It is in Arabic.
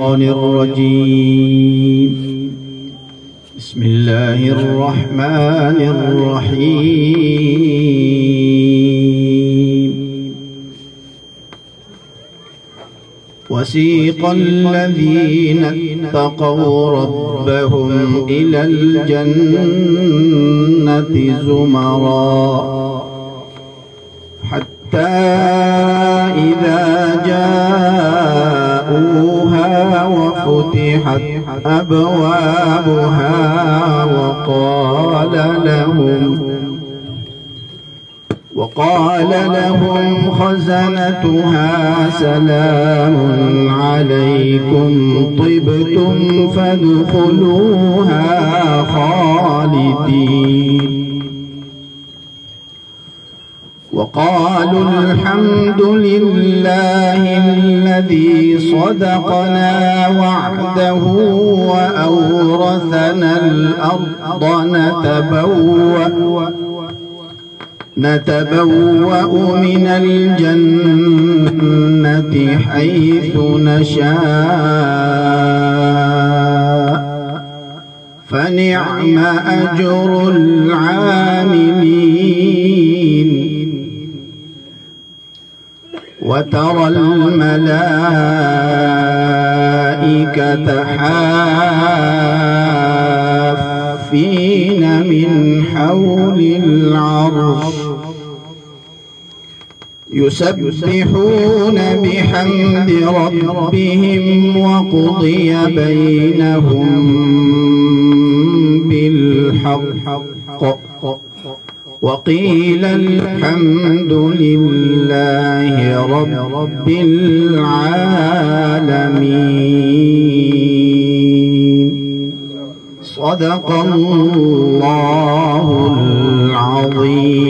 الرجيم. بسم الله الرحمن الرحيم. وسيق الذين اتقوا ربهم إلى الجنة زمرا حتى إذا جاءوها وفتحت أبوابها وقال لهم خزنتها سلام عليكم طبتم فادخلوها خالدين. وقالوا الحمد لله الذي صدقنا وعده وأورثنا الأرض نتبوأ من الجنة حيث نشاء فنعم أجر العاملين. وترى الملائكة حافين من حول العرش يسبحون بحمد ربهم وقضي بينهم بالحق وقيل الحمد لله رب العالمين. صدق الله العظيم.